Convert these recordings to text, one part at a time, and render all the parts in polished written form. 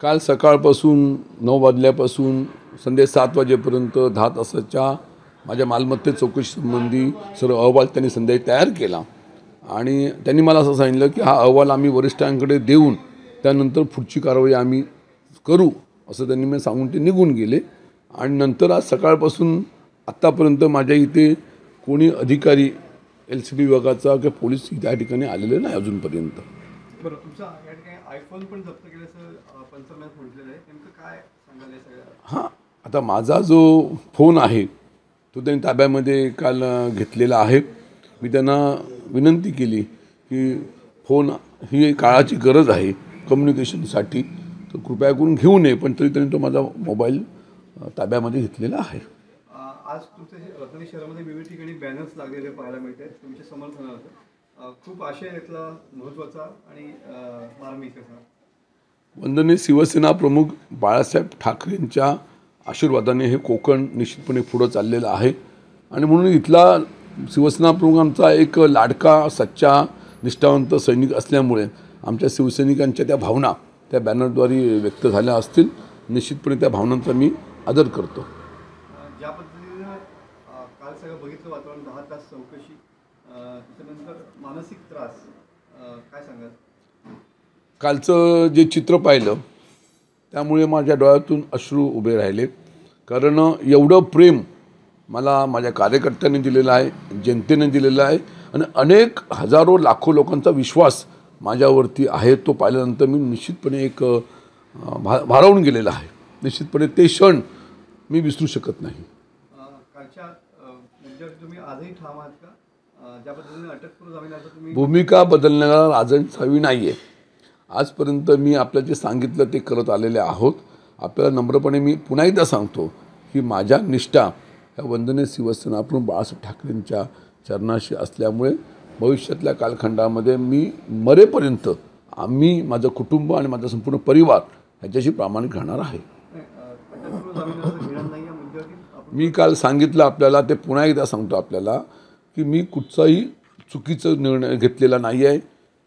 काल सकाळपासून 9 वाजल्यापासून संध्याकाळी 7 वाजेपर्यंत 10 तासाच्या माझ्या मालमत्ते चौकशीसंबंधी सर्व अहवाल त्यांनी संध्याकाळी तयार केला आणि त्यांनी मला असं सांगितलं की हा अहवाल आम्ही वरिष्ठांकडे देऊन त्यानंतर पुढची कारवाई आम्ही करू असं त्यांनी मला सांगून ते निघून गेले। आणि नंतर आज सकाळपासून आत्तापर्यंत माझ्या इथे कोणी अधिकारी LCB विभागाचा किंवा पोलीस त्या ठिकाणी आलेले नाही अजूनपर्यंत। बरं, तुमचा या ठिकाणी आयफोन पण जप्त केल्याचं पंचनाम्यात म्हटलेलं आहे, नेमकं काय सांगाल या सगळ्या? हां, आता माझा जो फोन आहे तो त्यांनी ताब्यामध्ये काल घेतलेला आहे। मी त्यांना विनंती केली की फोन ही काळाची गरज आहे कम्युनिकेशनसाठी, तर कृपया करून घेऊ नये, पण तरी त्यांनी तो माझा मोबाईल ताब्यामध्ये घेतलेला आहे। आज तुमच्या रत्नागिरी शहरामध्ये विविध ठिकाणी बॅनर्स लागलेले पाहायला मिळत आहेत तुमच्या समर्थनार्थ। खूप आशय यातला महत्त्वाचा आणि मार्मिक असा। वंदनीय शिवसेना प्रमुख बाळासाहेब ठाकरेंच्या आशीर्वादाने हे कोकण निश्चितपणे पुढे चाललेलं आहे आणि म्हणून इथला शिवसेना प्रमुखांचा एक लाडका सच्चा निष्ठावंत सैनिक असल्यामुळे आमच्या शिवसैनिकांच्या त्या भावना त्या बॅनरद्वारे व्यक्त झाल्या असतील। निश्चितपणे त्या भावनांचा मी आदर करतो। ज्या पद्धतीनं काल सगळं बघितलं वातावरण 10 तास चौकशी, त्याच्यानंतर मानसिक त्रास, काय सांगाल? कालचं जे चित्र पाहिलं त्यामुळे माझ्या डोळ्यातून अश्रू उभे राहिले, कारण एवढं प्रेम मला माझ्या कार्यकर्त्यांनी दिलेलं आहे, जनतेने दिलेलं आहे आणि अनेक हजारो लाखो लोकांचा विश्वास माझ्यावरती आहे। तो पाहिल्यानंतर मी निश्चितपणे एक भारावून गेलेला आहे। निश्चितपणे ते क्षण मी विसरू शकत नाही। कालच्या मुद्द्यावर तुम्ही आजही ठाम आहात का? ज्या पद्धतीने अटकपूर्व जामीनाचा तुम्ही भूमिका बदलण्याला राजनसावी नाही आहे। आजपर्यंत मी आपल्याला जे सांगितलं ते करत आलेले आहोत। आपल्याला नम्रपणे मी पुन्हा एकदा सांगतो की माझ्या निष्ठा या वंदनीय शिवसेना प्रमुख बाळासाहेब ठाकरेंच्या चरणाशी असल्यामुळे भविष्यातल्या कालखंडामध्ये मी मरेपर्यंत आम्ही माझं कुटुंब आणि माझा संपूर्ण परिवार ह्याच्याशी प्रामाणिक राहणार आहे। मी काल सांगितलं आपल्याला, ते पुन्हा एकदा सांगतो आपल्याला की मी कुठचाही चुकीचा निर्णय घेतलेला नाही आहे।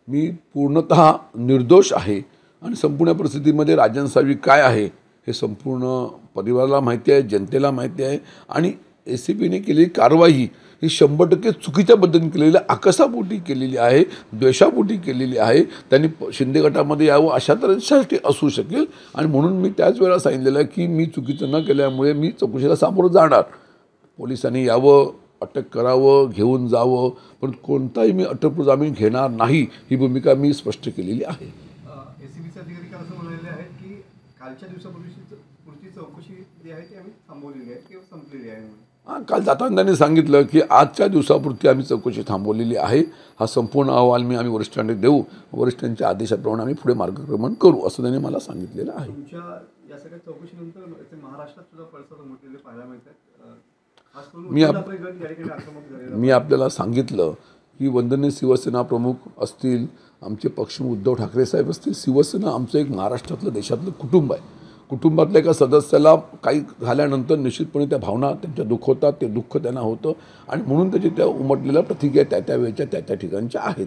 मी पूर्णतः निर्दोष आहे आणि संपूर्ण परिस्थितीमध्ये राजनसावी काय आहे हे संपूर्ण परिवाराला माहिती आहे, जनतेला माहिती आहे आणि ACBने केलेली कारवाई ही 100% चुकीच्या पद्धतीने केलेली आहे, आकसापोटी केलेली आहे, द्वेषापोटी केलेली आहे। त्यांनी शिंदे गटामध्ये यावं अशा तऱ्हेसाठी असू शकेल आणि म्हणून मी त्याच वेळेला सांगितलेलं आहे की मी चुकीचं न केल्यामुळे मी चौकशीला सामोरं जाणार। पोलिसांनी यावं, अटक करावं, घेऊन जावं, पण कोणताही मी अटकपूर्व जामीन घेणार नाही ही भूमिका मी स्पष्ट केलेली आहे। ACBचे अधिकारी काल असं म्हणालेले आहेत की कालच्या दिवसापूर्वीची चौकशी जी आहे ती आम्ही थांबवलेली आहे किंवा संपलेली आहे। हां, काल जाताना त्यांनी सांगितलं की आजच्या दिवसापुरती आम्ही चौकशी थांबवलेली आहे। हा संपूर्ण अहवाल आम्ही वरिष्ठांना देऊ, वरिष्ठांच्या आदेशाप्रमाणे आम्ही पुढे मार्गक्रमण करू असं त्यांनी मला सांगितलेलं आहे। तुमच्या या सगळ्या चौकशीनंतर महाराष्ट्रात सुद्धा पडसाद उमटलेले पाहायला मिळतात। मी आपल्याला सांगितलं की वंदनीय शिवसेना प्रमुख असतील, आमचे पक्षप्रमुख उद्धव ठाकरे साहेब असतील, शिवसेना आमचं एक महाराष्ट्रातलं देशातलं कुटुंब आहे। कुटुंबातल्या एका सदस्याला काही झाल्यानंतर निश्चितपणे त्या भावना त्यांच्या दुःख ते दुःख त्यांना होतं आणि म्हणून त्याची त्या उमटलेल्या प्रतिक्रिया त्या वेळेच्या त्या ठिकाणच्या आहेत।